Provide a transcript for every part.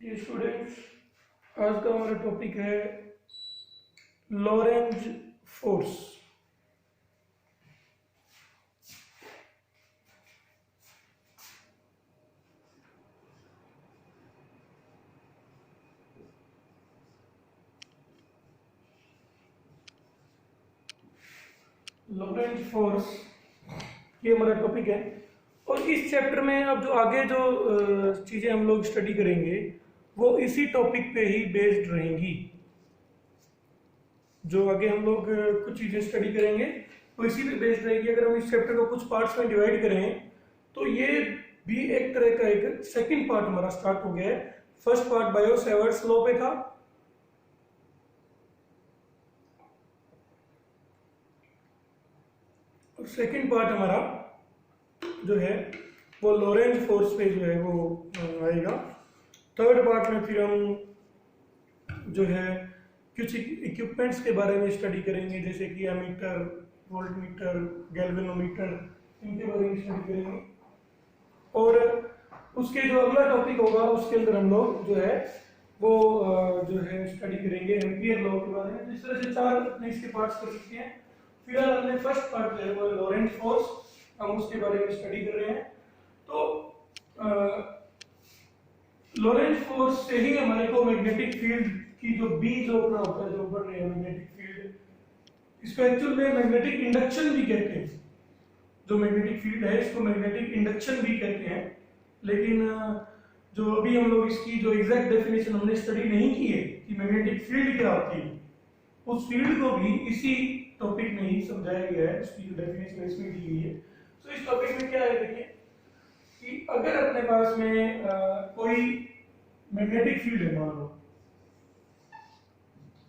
ये स्टूडेंट्स, आज का हमारा टॉपिक है लॉरेंज फोर्स। लॉरेंज फोर्स ये हमारा टॉपिक है और इस चैप्टर में अब जो आगे जो चीज़ें हम लोग स्टडी करेंगे वो इसी टॉपिक पे ही बेस्ड रहेंगी। जो आगे हम लोग कुछ चीज़ें स्टडी करेंगे वो इसी पे बेस्ड रहेगी। अगर हम इस चैप्टर को कुछ पार्ट्स में डिवाइड करें तो ये भी एक तरह का एक सेकंड पार्ट हमारा स्टार्ट हो गया है। First part bio Savart's law पे था, और सेकंड पार्ट हमारा जो है वो लॉरेंज फोर्स पे जो है वो आएगा। थर्ड पार्ट में फिर हम जो है कुछ इक्विपमेंट्स के बारे में स्टडी करेंगे, जैसे कि एमीटर, वोल्टमीटर, गैल्वेनोमीटर, इनके बारे में स्टडी करेंगे। और उसके जो अगला टॉपिक होगा उसके अंदर हम लोग जो है वो जो है स्टडी करेंगे एम्पियर लॉ के बारे में। इस तरह से चार अपने इसके पार्ट्स कर सकते हैं। फिलहाल हमने फर्स्ट पार्ट जो है वो लॉरेंज फोर्स, हम उसके बारे में स्टडी कर रहे हैं। तो लॉरेंज फोर्स से ही हमारे को मैग्नेटिक फील्ड की जो बी जो अपना होता है, जो बढ़ रही है मैग्नेटिक फील्ड, इसको एक्चुअल में मैग्नेटिक इंडक्शन भी कहते हैं। जो मैग्नेटिक फील्ड है इसको मैग्नेटिक इंडक्शन भी कहते हैं। लेकिन जो अभी हम लोग इसकी जो एग्जैक्ट डेफिनेशन हमने स्टडी नहीं की है कि मैग्नेटिक फील्ड क्या होती है, उस फील्ड को भी इसी टॉपिक में ही समझाया गया है। उसकी जो डेफिनेशन इसमें दी गई है। तो इस टॉपिक में क्या है, देखिए कि अगर अपने पास में कोई मैग्नेटिक फील्ड है, मान लो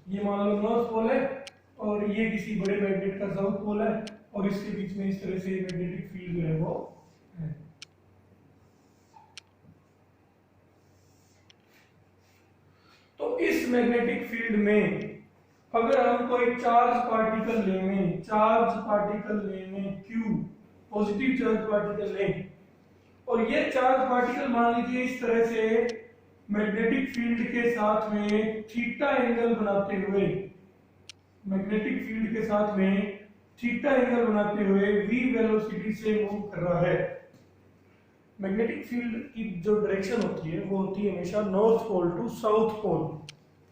ये मान लो नॉर्थ पोल है और ये किसी बड़े मैग्नेट का साउथ पोल है और इसके बीच में इस तरह से मैग्नेटिक फील्ड जो है वो है। तो इस मैग्नेटिक फील्ड में अगर हम कोई चार्ज पार्टिकल लें, Q पॉजिटिव चार्ज पार्टिकल लें, और ये चार्ज पार्टिकल मान लीजिए इस तरह से मैग्नेटिक फील्ड के साथ में थीटा एंगल बनाते हुए, मैग्नेटिक फील्ड के साथ में थीटा एंगल बनाते हुए v वेलोसिटी से मूव कर रहा है। मैग्नेटिक फील्ड की जो डायरेक्शन होती है वो होती है हमेशा north pole to south pole.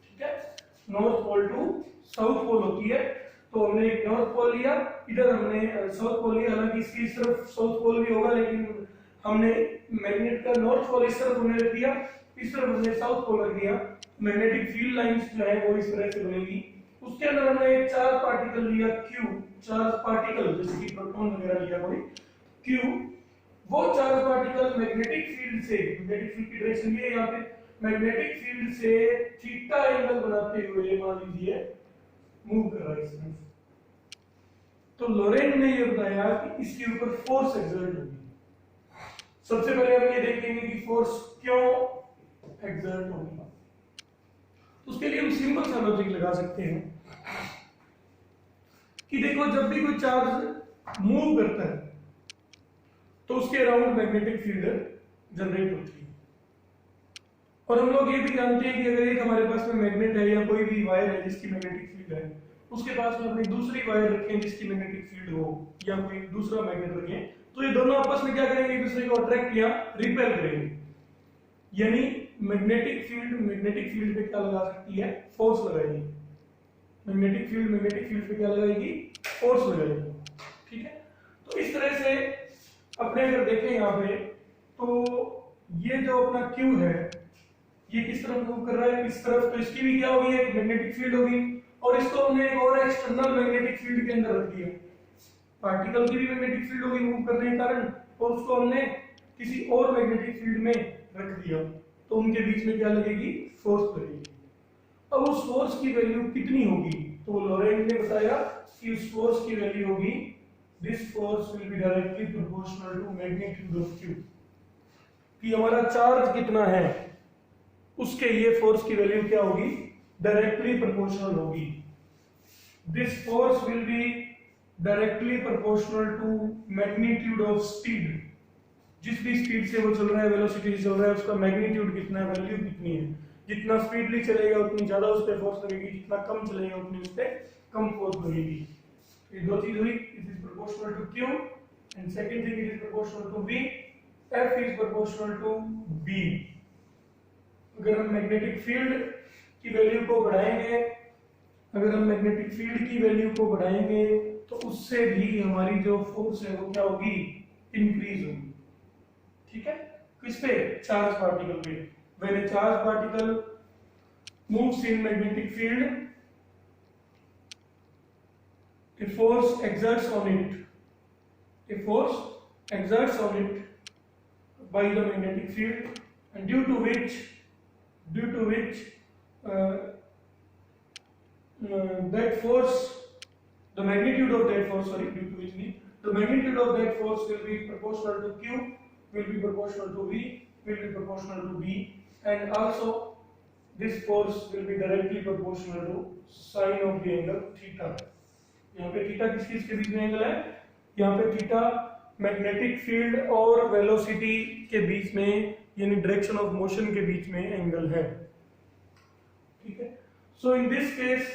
ठीक है, north pole to south pole होती है। तो हमने एक नॉर्थ पोल लिया, इधर हमने साउथ पोल लिया। हालांकि इसकी तरफ साउथ पोल भी होगा, लेकिन हमने मैग्नेट का नॉर्थ पोल इस तरफ हमने रख दिया, इस तरफ हमने साउथ पोल रख दिया। मैग्नेटिक फील्ड लाइंस जो है वो इस तरह से बनेगी। उसके अंदर हमने एक चार्ज पार्टिकल लिया Q, चार्ज पार्टिकल जैसे कि प्रोटॉन वगैरह लिया कोई Q। वो चार्ज पार्टिकल मैग्नेटिक फील्ड से, मैग्नेटिक फील्ड की डायरेक्शन ये यहाँ पे, मैग्नेटिक फील्ड से थीटा एंगल बनाते हुए मान लीजिए मूव कर रहा है इस तरफ। तो लॉरेंज ने ये बताया कि इसके ऊपर फोर्स एक्सर्ट होगी। सबसे पहले हम ये देखेंगे कि फोर्स क्यों एक्सर्ट होगी। उसके लिए हम सिंपल सा लॉजिक लगा सकते हैं कि देखो, जब भी कोई चार्ज मूव करता है तो उसके अराउंड मैग्नेटिक फील्ड जनरेट होती है। और हम लोग ये भी जानते हैं कि अगर एक हमारे पास में मैग्नेट है या कोई भी वायर है जिसकी मैग्नेटिक फील्ड है, उसके पास में अपनी दूसरी वायर रखें जिसकी मैग्नेटिक फील्ड हो, या कोई दूसरा मैग्नेट रखें, तो ये दोनों आपस में क्या करेंगे, एक दूसरे को अट्रैक्ट या रिपेल करेंगे। यानी मैग्नेटिक फील्ड पे क्या लगा सकती है, फोर्स लगाएगी। मैग्नेटिक फील्ड पे क्या लगाएगी, फोर्स लगाएगी। ठीक है, तो इस तरह से अपने अगर देखें यहाँ पे, तो ये जो अपना Q है ये किस तरफ मूव कर रहा है, इस तरफ। तो इसकी भी क्या होगी, एक मैग्नेटिक फील्ड होगी, और इसको हमने एक और एक्सटर्नल मैग्नेटिक फील्ड के अंदर रख दिया। पार्टिकल की भी मैग्नेटिक फील्ड होगी मूव करने के कारण, और उसको हमने किसी और मैग्नेटिक फील्ड में रख दिया। तो उनके बीच में क्या लगेगी, फोर्स लगेगी। अब उस फोर्स की वैल्यू कितनी होगी, तो लॉरेंज ने बताया कि उस फोर्स की वैल्यू होगी, this force will be directly proportional to magnitude of Q। कि हमारा चार्ज कितना है उसके ये फोर्स की वैल्यू क्या होगी, डायरेक्टली प्रोपोर्शनल होगी। This force will be directly proportional to magnitude of speed. जिस भी स्पीड से वो चल रहा है, वेलोसिटी से चल रहा है, उसका मैग्नीट्यूड कितना है, वैल्यू कितनी है। जितना स्पीडली चलेगा उतनी ज्यादा उस पर फोर्स लगेगी, जितना कम चलेगा उतनी उस पर कम फोर्स लगेगी। ये दो चीज हुई, it is proportional to q and second thing it is proportional to v, f is proportional to b। अगर हम मैग्नेटिक फील्ड की वैल्यू को बढ़ाएंगे, अगर हम मैग्नेटिक फील्ड की वैल्यू को बढ़ाएंगे तो उससे भी हमारी जो फोर्स है वो क्या होगी, इंक्रीज होगी। ठीक है, किस पे, चार्ज पार्टिकल पे। When A charge particle moves in magnetic field, a force exerts on it, a force exerts on it by the magnetic field, and due to which that force, the magnitude of that force, sorry, due to which the magnitude of that force will be proportional to q, will be proportional to v, will be proportional to b, and also this force will be directly proportional to sine of the angle theta। यहाँ पे theta किस चीज के बीच में angle है, यहाँ पे theta magnetic field और वेलोसिटी के बीच में, यानी डायरेक्शन ऑफ मोशन के बीच में एंगल है। ठीक है, so in this case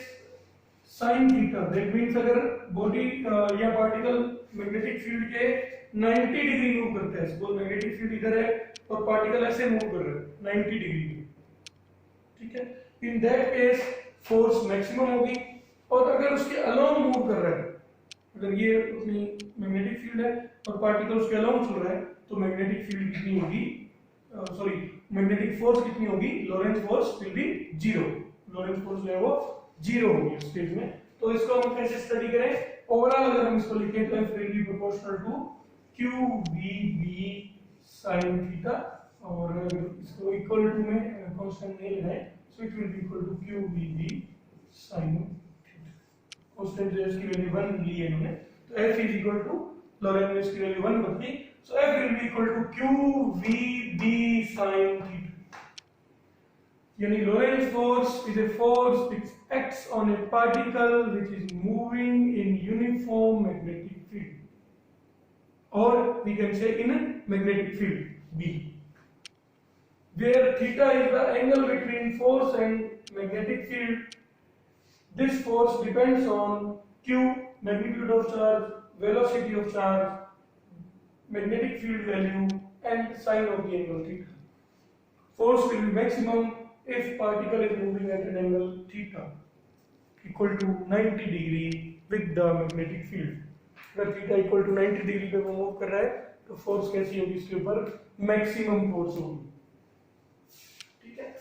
sine theta, that means अगर बॉडी या पार्टिकल मैग्नेटिक फील्ड के 90 डिग्री मूव करता है, सपोज मैग्नेटिक फील्ड इधर है और पार्टिकल ऐसे मूव कर रहा है 90 डिग्री। ठीक है, in that case force maximum होगी। और अगर उसके अलोंग मूव कर रहा है, अगर ये अपनी मैग्नेटिक फील्ड है और पार्टिकल उसके अलोंग चल रहा है, तो मैग्नेटिक फील्ड कितनी होगी, सॉरी मैग्नेटिक फोर्स कितनी होगी, Lorentz force will be zero. Lorentz force जो है वो जीरो होगी उस केस में। तो इसको हम कैसे स्टडी करें, ओवरऑल अगर हम इसको लिखें तो f will be proportional to QVB sin theta, और इसको इक्वल टू में कांस्टेंट नहीं लगाएं, so it will be equal to QVB sin constant जो इसकी वैल्यू 1 ली है इन्होंने, तो f is equal to, Lorentz में इसकी वैल्यू 1 बची, so f will be equal to QVB sin theta. यानी Lorentz force is a force which acts on a particle which is moving in uniform magnetic field, or we can say in a magnetic field B, where theta is the angle between force and magnetic field. This force depends on q, magnitude of charge, velocity of charge, magnetic field value, and sine of the angle theta. Force will be maximum if particle is moving at an angle theta equal to 90 degree with the magnetic field। अगर theta equal to 90 degree पे वो move कर रहा है तो force कैसी होगी, इसके ऊपर मैक्सिमम फोर्स होगी। ठीक है,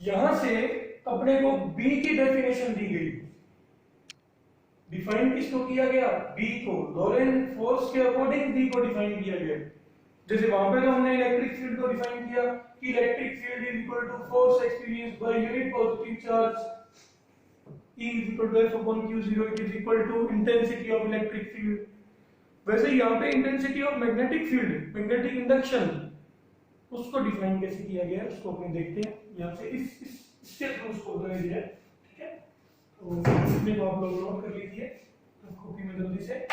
यहां से अपने को B की डेफिनेशन दी गई, डिफाइन किसको किया गया, B को, लोरेंट फोर्स के अकॉर्डिंग B को डिफाइन किया गया। जैसे वहां पे तो हमने इलेक्ट्रिक फील्ड को डिफाइन किया कि electric field is equal to force experienced by unit positive charge, E is equal to F upon Q0, it is equal to intensity of electric field। वैसे यहाँ पे intensity of magnetic field, magnetic induction, उसको define कैसे किया गया है उसको अपन देखते हैं। यहाँ से इसके थ्रू उसको बताया गया है। ठीक है, तो इसमें आप लोग नोट कर लीजिए तो कॉपी में जल्दी से।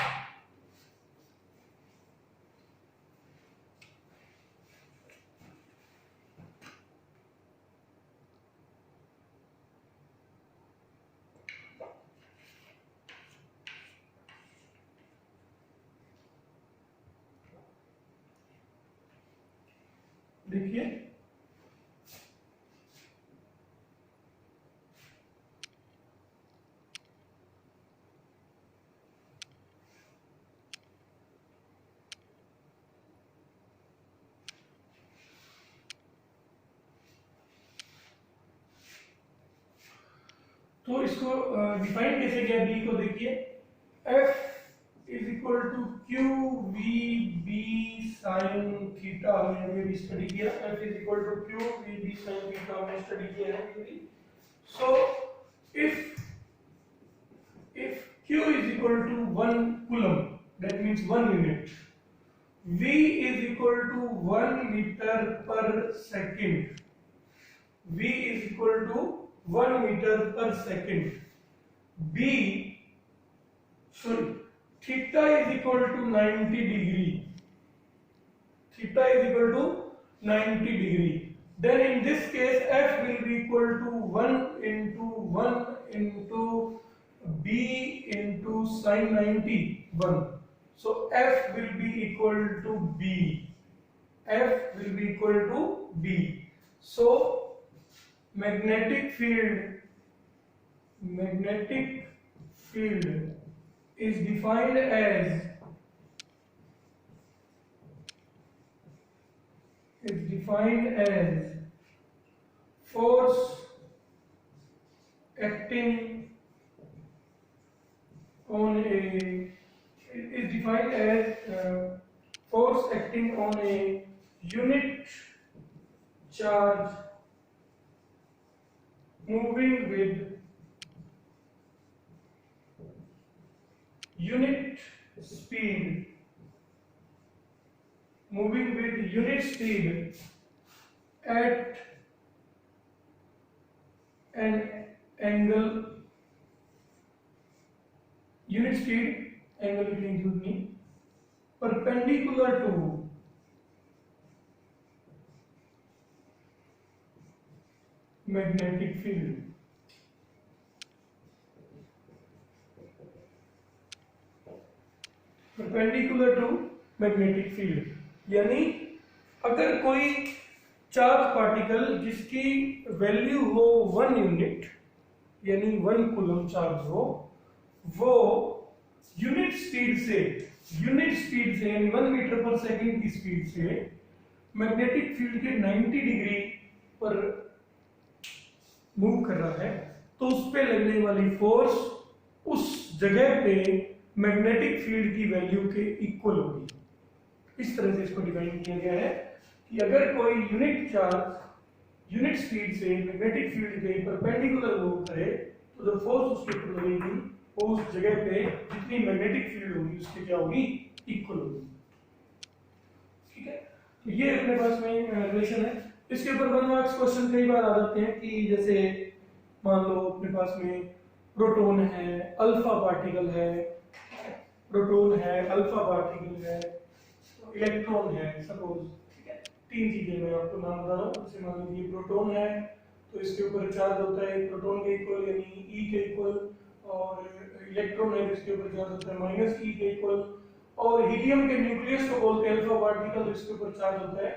देखिए तो इसको डिफाइन कैसे किया, बी को देखिए, F is equal to Q V B sine theta, हमने भी स्टडी किया। F is equal to Q V B sine theta हमने स्टडी किया है। So if Q is equal to 1 coulomb, that means 1 unit, V is equal to 1 meter per second, V is equal to 1 meter per second, theta is equal to 90 degree, theta is equal to 90 degree. Then in this case f will be equal to 1 into b into sin 90 1. So f will be equal to b. F will be equal to b. So magnetic field is defined as force acting on a unit charge moving with unit speed at an angle perpendicular to magnetic field. Perpendicular to magnetic field यानी अगर कोई charge particle जिसकी value हो 1 unit यानी 1 coulomb charge हो, वो unit speed से यानी 1 मीटर पर सेकंड की स्पीड से मैग्नेटिक फील्ड के 90 डिग्री पर मूव कर रहा है, तो उस पे लगने वाली फोर्स उस जगह पे मैग्नेटिक फील्ड की वैल्यू के इक्वल होगी। इस तरह से इसको डिफाइन किया गया है कि अगर कोई यूनिट चार्ज यूनिट स्पीड से मैग्नेटिक फील्ड के परपेंडिकुलर मूव करे तो जो फोर्स उसके ऊपर लगेगी वो उस जगह पे जितनी मैग्नेटिक फील्ड होगी उसके क्या होगी, इक्वल होगी। ठीक है, तो ये अपने पास में रिलेशन है। इसके ऊपर 1 मार्क्स क्वेश्चन कई बार आ जाते हैं कि जैसे मान लो अपने पास में प्रोटॉन है, अल्फा पार्टिकल है, इलेक्ट्रॉन है, सपोज। ठीक है, 3 चीजें मैं आपको नाम बता रहा हूँ। जैसे मान लीजिए प्रोटॉन है तो इसके ऊपर चार्ज होता है प्रोटॉन के इक्वल यानी E के इक्वल, और इलेक्ट्रॉन है जिसके ऊपर चार्ज होता है माइनस E के इक्वल, और हीलियम के न्यूक्लियस को बोलते हैं अल्फा पार्टिकल, जिसके ऊपर चार्ज होता है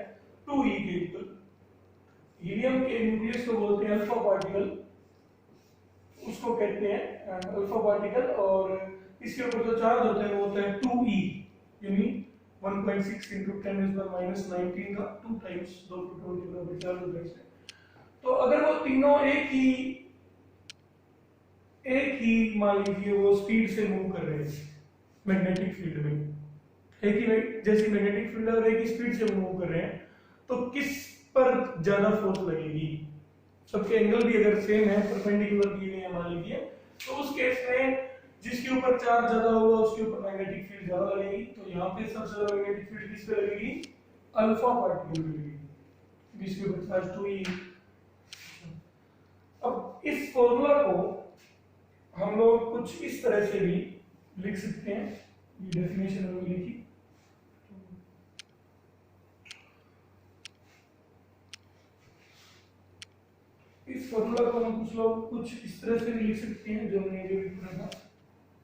2E के इक्वल। हीलियम के न्यूक्लियस को बोलते हैं अल्फा पार्टिकल, उसको कहते हैं अल्फा पार्टिकल, और इसके ऊपर जो चार्ज होता है वो होता है 2E यानी 1.6 into 10⁻⁻19 का 2 टाइम्स 2 प्रोटॉन के बराबर चार्ज होता है इसमें। तो अगर वो तीनों एक ही मान लीजिए वो स्पीड से मूव कर रहे हैं मैग्नेटिक फील्ड में, एक ही जैसी मैग्नेटिक फील्ड और एक ही स्पीड से मूव कर रहे हैं, तो किस पर ज्यादा फोर्स लगेगी? सबके एंगल भी अगर सेम है, परपेंडिकुलर दिए गए हैं मान लीजिए, तो उस केस में जिसके ऊपर चार्ज ज्यादा होगा उसके ऊपर मैग्नेटिक फील्ड ज्यादा लगेगी। तो यहाँ पे सबसे ज्यादा मैग्नेटिक फील्ड किस पे लगेगी? अल्फा पार्टिकल पे लगेगी, जिसके ऊपर चार्ज 2E। अब इस फॉर्मूला को हम लोग कुछ इस तरह से भी लिख सकते हैं, ये डेफिनेशन हमने लिखी। इस फॉर्मूला को हम कुछ इस तरह से भी लिख सकते हैं जो हमने जो लिखा था।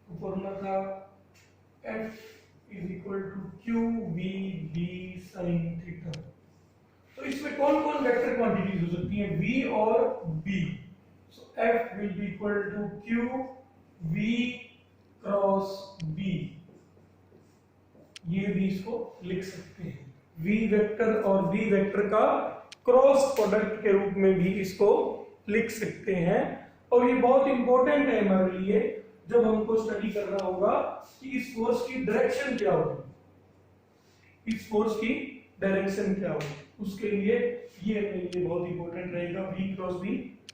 तो फॉर्मूला था F is equal to QVB sin theta. तो इसमें कौन कौन वेक्टर क्वांटिटीज हो सकती हैं? V और B। So F will be equal to QV cross B। ये भी इसको लिख सकते हैं, V वेक्टर और B वेक्टर का क्रॉस प्रोडक्ट के रूप में भी इसको लिख सकते हैं। और ये बहुत इंपॉर्टेंट है हमारे लिए जब हमको स्टडी करना होगा कि इस फोर्स की डायरेक्शन क्या होगी, उसके लिए ये अपने लिए बहुत इंपॉर्टेंट रहेगा V क्रॉस B।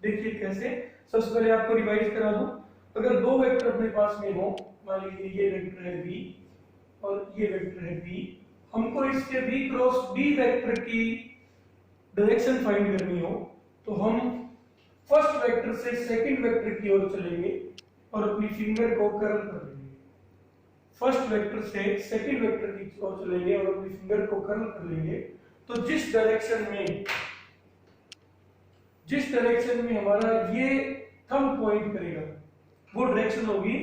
देखिए कैसे, सबसे पहले आपको रिवाइज करा दूं। अगर दो वेक्टर अपने पास में हो, मान लीजिए ये वेक्टर है V और ये वेक्टर है B, हमको इसके V क्रॉस B वेक्टर की डायरेक्शन फाइंड करनी हो तो हम फर्स्ट वेक्टर से सेकंड वेक्टर की ओर चलेंगे और अपनी फिंगर को कर्ल कर लेंगे। फर्स्ट वेक्टर से सेकंड वेक्टर की ओर चलेंगे और अपनी फिंगर को कर्ल कर लेंगे, तो जिस डायरेक्शन में हमारा ये थंब पॉइंट करेगा वो डायरेक्शन होगी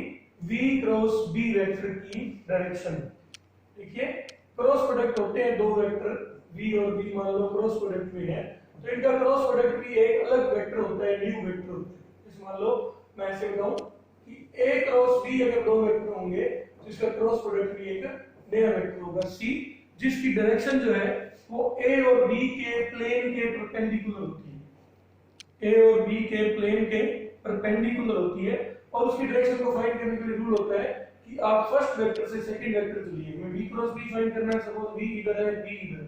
v क्रॉस b वेक्टर की डायरेक्शन। देखिए क्रॉस प्रोडक्ट होते हैं दो वेक्टर v और b, मान लो क्रॉस प्रोडक्ट में है तो इनका क्रॉस प्रोडक्ट भी एक अलग वेक्टर होता है, न्यू वेक्टर होता है। जैसे मान लो मैं ऐसे बताऊं कि a क्रॉस b अगर दो वेक्टर होंगे तो इसका क्रॉस प्रोडक्ट भी एक नया वेक्टर होगा c, जिसकी डायरेक्शन जो है वो a और b के प्लेन के परपेंडिकुलर होती है। a और b के प्लेन के परपेंडिकुलर होती है और उसकी डायरेक्शन को फाइंड करने के लिए रूल होता है कि आप फर्स्ट वेक्टर से सेकंड वेक्टर चलिए। मैं v क्रॉस b फाइंड करना है, सपोज v इधर है b इधर है,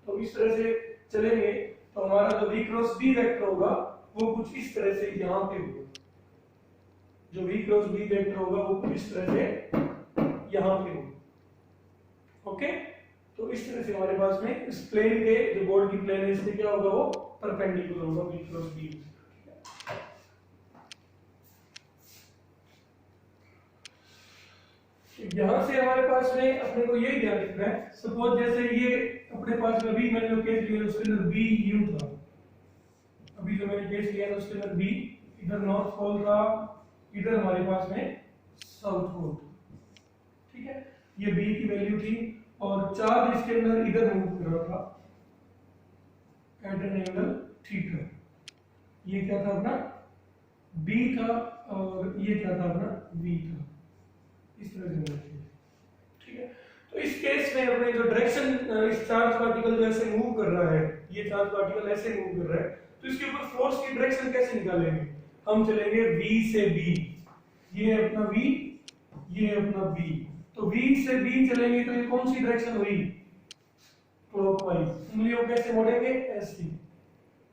तो इस तरह से चलेंगे तो हमारा जो v क्रॉस b वेक्टर होगा वो कुछ इस तरह से यहाँ पे होगा। जो v क्रॉस b वेक्टर होगा वो कुछ इस तरह से यहाँ पे होगा। ओके, तो इस तरह से हमारे पास में इस प्लेन के जो बोर्ड की प्लेन है इससे क्या होगा, वो परपेंडिकुलर होगा v क्रॉस b। यहां से हमारे पास में अपने को यही ध्यान रखना है, सपोज जैसे ये अपने पास में अभी मैंने जो केस लिया उसके अंदर बी यू था, अभी जो मैंने केस लिया उसके अंदर बी इधर नॉर्थ पोल था, इधर हमारे पास में साउथ पोल। ठीक है, ये बी की वैल्यू थी और चार्ज इसके अंदर इधर मूव कर रहा था एट एन एंगल थीटा। ये क्या था अपना बी था और ये क्या था अपना वी था, इस तरह से होना चाहिए। ठीक है, तो इस केस में अपने जो डायरेक्शन इस चार्ज पार्टिकल जो ऐसे मूव कर रहा है, ये चार्ज पार्टिकल ऐसे मूव कर रहा है, तो इसके ऊपर फोर्स की डायरेक्शन कैसे निकालेंगे, हम चलेंगे v से b, ये अपना v ये अपना b, तो v से b चलेंगे तो ये कौन सी डायरेक्शन हुई, क्लॉकवाइज। उंगलियों कैसे मोड़ेंगे, ऐसे,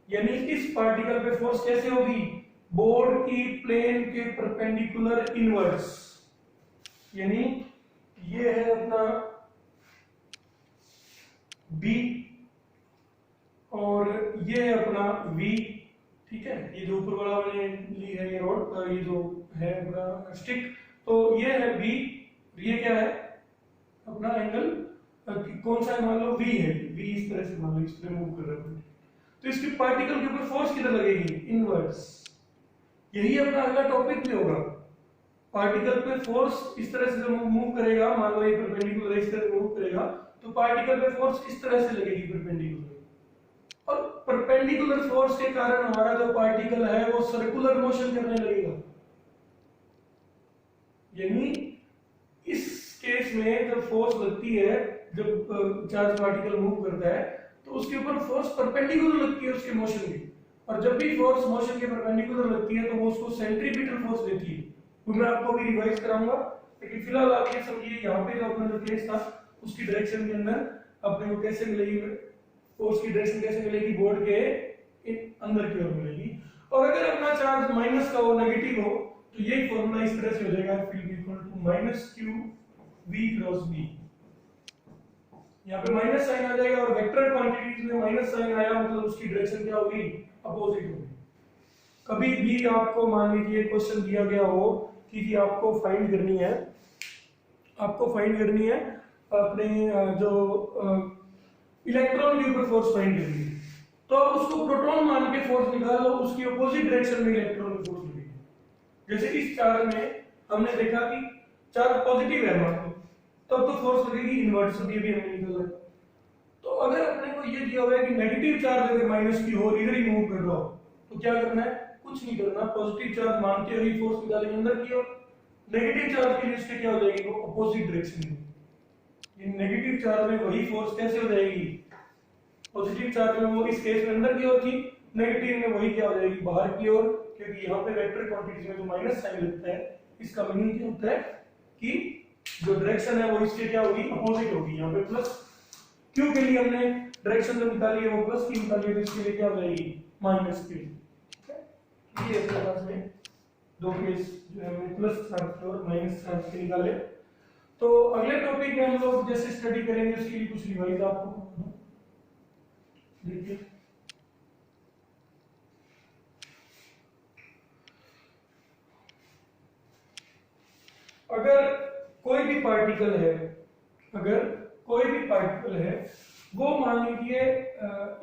यानी इस पार्टिकल पे फोर्स कैसे होगी, बोर्ड की प्लेन के परपेंडिकुलर इनवर्स, यानी ये है अपना B और ये है अपना V। ठीक है, ये जो ऊपर वाला मैंने ली है ये रोड, ये जो है अपना स्टिक, तो ये है B, ये क्या है अपना एंगल कौन सा है, मान लो V है, V इस तरह से मान लो इस तरह मूव कर रहा है, तो इसकी पार्टिकल के ऊपर फोर्स किधर लगेगी, इनवर्स। यही अपना अगला टॉपिक भी होगा, पार्टिकल पे फोर्स इस तरह से जब मूव करेगा, मान लो ये परपेंडिकुलर इस तरह मूव करेगा तो पार्टिकल पे फोर्स इस तरह से लगेगी परपेंडिकुलर, और परपेंडिकुलर फोर्स के कारण हमारा जो पार्टिकल है वो सर्कुलर मोशन करने लगेगा। यानी इस केस में जब फोर्स लगती है, जब चार्ज पार्टिकल मूव करता है तो उसके ऊपर फोर्स परपेंडिकुलर लगती है उसके मोशन की, और जब भी फोर्स मोशन के परपेंडिकुलर लगती है तो वो उसको सेंट्रीपिटल फोर्स देती है। तो मैं आपको भी रिवाइज कराऊंगा, लेकिन फिलहाल आप ये समझिए यहाँ पे जो अपना जो केस था उसकी डायरेक्शन के अंदर अपने को कैसे मिलेगी, फोर्स की डायरेक्शन कैसे मिलेगी, बोर्ड के अंदर की ओर मिलेगी। और अगर अपना चार्ज माइनस का हो, नेगेटिव हो, तो यही फॉर्मूला इस तरह से हो जाएगा, field equal to minus Q v cross b। यहाँ पे माइनस साइन आ जाएगा और वेक्टर क्वांटिटीज में माइनस साइन आया मतलब उसकी डायरेक्शन क्या होगी, अपोजिट होगी। कभी भी आपको मान लीजिए क्वेश्चन दिया गया हो कि आपको फाइंड करनी है, अपने जो इलेक्ट्रॉन के ऊपर फोर्स फाइंड करनी है, तो आप उसको प्रोटॉन मान के फोर्स निकाल लो, उसकी अपोजिट डायरेक्शन में इलेक्ट्रॉन की फोर्स लगेगी। जैसे इस चार्ज में हमने देखा कि चार्ज पॉजिटिव है मान लो, तब तो फोर्स लगेगी इनवर्स, ये भी हमने निकाला। तो अगर अपने को ये दिया हुआ है कि नेगेटिव चार्ज अगर माइनस की हो, इधर ही मूव कर रहा हो, तो क्या करना है, कुछ नहीं करना, पॉजिटिव चार्ज मानते हुए फोर्स निकालेंगे अंदर की ओर। नेगेटिव चार्ज के लिए इसके क्या हो जाएगी, वो अपोजिट डायरेक्शन में। ये नेगेटिव चार्ज में वही फोर्स कैसे हो जाएगी, पॉजिटिव चार्ज में वो इस केस में अंदर की ओर थी, नेगेटिव में वही क्या हो जाएगी, बाहर की ओर, क्योंकि यहाँ पे वेक्टर क्वांटिटीज में जो माइनस साइन लगता है इसका मीनिंग क्या होता है कि जो डायरेक्शन है वो इसके क्या होगी, अपोजिट होगी। यहाँ पे प्लस क्यू के लिए हमने डायरेक्शन जो निकाली है वो प्लस की निकाली है, तो इसके लिए क्या हो जाएगी, माइनस क्यू। ये अपने पास में दो केस जो है हमने प्लस चार्ज और माइनस चार्ज के निकाले। तो अगले टॉपिक में हम लोग जैसे स्टडी करेंगे उसके लिए कुछ रिवाइज आपको देखिए। अगर कोई भी पार्टिकल है, अगर कोई भी पार्टिकल है वो मान लीजिए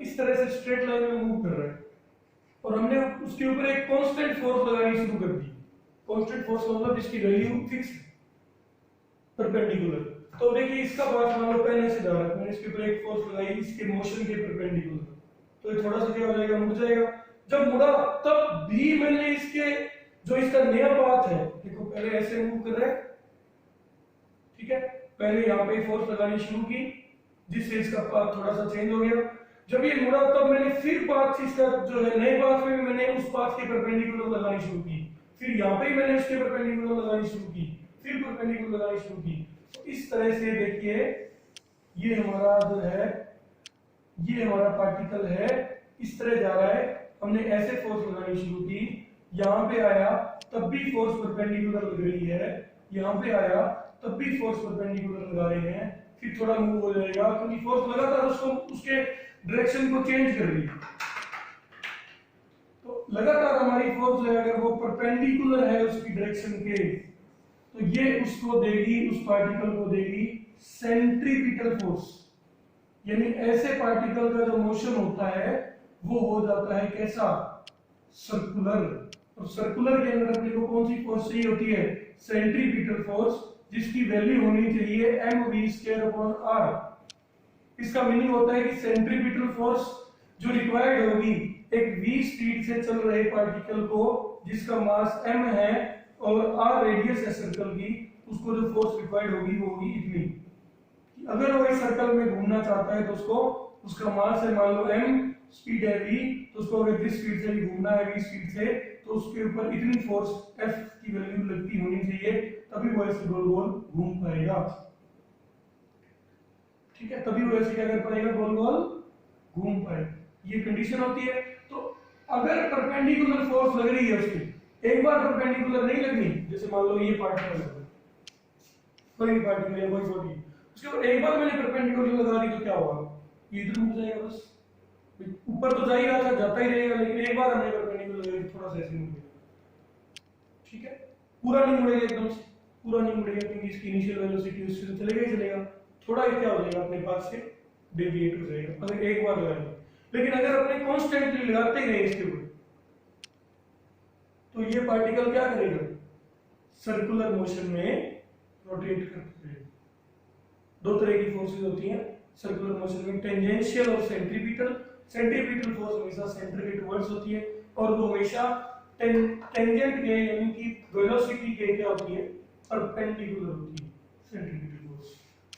इस तरह से स्ट्रेट लाइन में मूव कर रहा है और हमने उसके ऊपर एक कांस्टेंट फोर्स लगानी शुरू कर दी। कांस्टेंट फोर्स मतलब जिसकी वैल्यू फिक्स है, परपेंडिकुलर। तो देखिए इसका पाथ मान लो पहले से जा रहा है, मैंने इसके ऊपर एक फोर्स लगाई इसके मोशन के परपेंडिकुलर, तो ये थोड़ा सा क्या हो जाएगा, मुड़ जाएगा। जब मुड़ा तब भी मैंने इसके जो इसका नया पाथ है, देखो पहले ऐसे मूव कर रहा है, ठीक है, पहले यहाँ पे फोर्स लगानी शुरू की जिससे इसका पाथ थोड़ा सा चेंज हो गया। जब ये मुड़ा तब मैंने फिर पाथ इसका जो है नए पाथ में मैंने उस पाथ के परपेंडिकुलर लगानी शुरू की, फिर यहाँ पे मैंने उसके परपेंडिकुलर लगानी शुरू की, फिर परपेंडिकुलर लगानी शुरू की। तो इस तरह से देखिए ये हमारा जो है, ये हमारा पार्टिकल है, इस तरह जा रहा है, हमने ऐसे फोर्स लगानी शुरू की, यहाँ पे आया तब भी फोर्स परपेंडिकुलर लग रही है, यहाँ पे आया तब भी फोर्स परपेंडिकुलर लगा रहे हैं, फिर थोड़ा मूव हो जाएगा क्योंकि फोर्स लगातार उसको उसके डायरेक्शन को चेंज कर रही है। तो लगातार हमारी फोर्स है अगर वो परपेंडिकुलर है उसकी डायरेक्शन के, तो ये उसको देगी, उस पार्टिकल को देगी सेंट्रीपिटल फोर्स। यानी ऐसे पार्टिकल का जो मोशन होता है वो हो जाता है कैसा, सर्कुलर। और सर्कुलर के अंदर अपने को कौन सी फोर्स चाहिए होती है, सेंट्रीपिटल फोर्स, जिसकी वैल्यू होनी चाहिए mv²/r। इसका मीनिंग होता है कि सेंट्रीपिटल फोर्स जो रिक्वायर्ड होगी एक v स्पीड से चल रहे पार्टिकल को जिसका मास m है और r रेडियस है सर्कल की, उसको जो फोर्स रिक्वायर्ड होगी वो होगी इतनी। अगर वो इस सर्कल में घूमना चाहता है तो उसको, उसका मास है मान लो m, स्पीड है v, तो उसको अगर जिस स्पीड से भी घूमना है v स्पीड से, तो उसके ऊपर इतनी फोर्स f की वैल्यू लगती होनी चाहिए, तभी वो ऐसे गोल गोल घूम पाएगा। ठीक है, तभी वो ऐसे क्या कर पाएगा, गोल गोल घूम पाएगा, ये कंडीशन होती है। तो अगर परपेंडिकुलर फोर्स लग रही है उसकी, एक बार परपेंडिकुलर नहीं लगनी, जैसे मान लो ये पार्टिकल है, कोई भी पार्टिकल है, कोई बॉडी, उसके ऊपर एक बार मैंने परपेंडिकुलर लगा दी तो क्या होगा, ये इधर मुड़ जाएगा, बस ऊपर तो जा ही रहा था, जाता ही रहेगा, लेकिन एक बार हमने परपेंडिकुलर लगा दी थोड़ा सा ऐसे मुड़ेगा। ठीक है, पूरा नहीं मुड़ेगा, एकदम से पूरा नहीं मुड़ेगा क्योंकि इसकी इनिशियल वेलोसिटी उससे तो चलेगा ही चलेगा, थोड़ा ही क्या हो जाएगा अपने पास से डेविएट हो जाएगा अगर एक बार लगाएंगे। लेकिन अगर अपने कांस्टेंटली लगाते ही रहे इसके ऊपर, तो ये पार्टिकल क्या करेगा, सर्कुलर मोशन में रोटेट करते रहेगा। दो तरह की फोर्सेस होती हैं सर्कुलर मोशन में, टेंजेंशियल और सेंट्रीपिटल। सेंट्रीपिटल फोर्स हमेशा सेंटर के टुवर्ड्स होती है और वो हमेशा टेंजेंट के यानी कि वेलोसिटी के क्या होती है, परपेंडिकुलर होती है सेंट्रीपिटल फोर्स,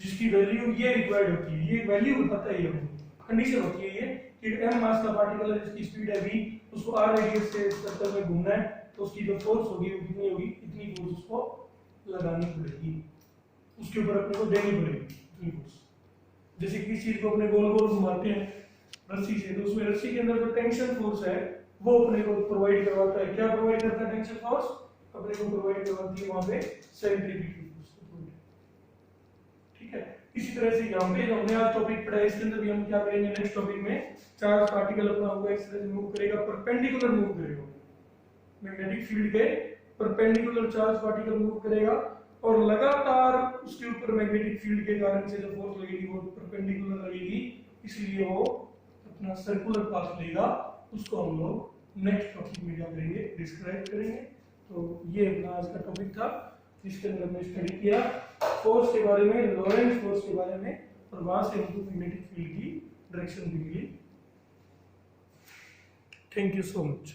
जिसकी वैल्यू ये रिक्वायर्ड होती है। ये वैल्यू पता है, ये कंडीशन होती है ये कि m मास का पार्टिकल है जिसकी स्पीड है v, उसको r रेडियस से सर्कल में घूमना है, तो उसकी जो फोर्स होगी वो कितनी होगी, इतनी फोर्स उसको लगानी पड़ेगी, उसके ऊपर अपने को देनी पड़ेगी इतनी फोर्स। जैसे किसी चीज को अपने गोल गोल घुमाते हैं रस्सी से, तो उसमें रस्सी के अंदर जो टेंशन फोर्स है वो अपने को प्रोवाइड करवाता है, क्या प्रोवाइड करता है, टेंशन फोर्स अपने को प्रोवाइड करवाती है वहां पे सेंट्रीपिटल फोर्स। ठीक है, इसी तरह से यहाँ पे हमने आज टॉपिक पढ़ा है, इसके अंदर भी हम क्या करेंगे, नेक्स्ट टॉपिक में चार्ज पार्टिकल अपना होगा इस तरह से मूव करेगा, परपेंडिकुलर मूव करेगा, मैग्नेटिक फील्ड के परपेंडिकुलर चार्ज पार्टिकल मूव करेगा और लगातार उसके ऊपर मैग्नेटिक फील्ड के कारण से जो फोर्स लगेगी वो परपेंडिकुलर लगेगी, इसलिए वो अपना सर्कुलर पाथ लेगा। उसको हम लोग नेक्स्ट टॉपिक में क्या करेंगे, डिस्क्राइब करेंगे। तो ये अपना आज का टॉपिक था जिसके अंदर हमने स्टडी किया फोर्स के बारे में, लॉरेंट्ज फोर्स के बारे में, और वहां से हमको मैग्नेटिक फील्ड की डायरेक्शन भी मिली। Thank you so much.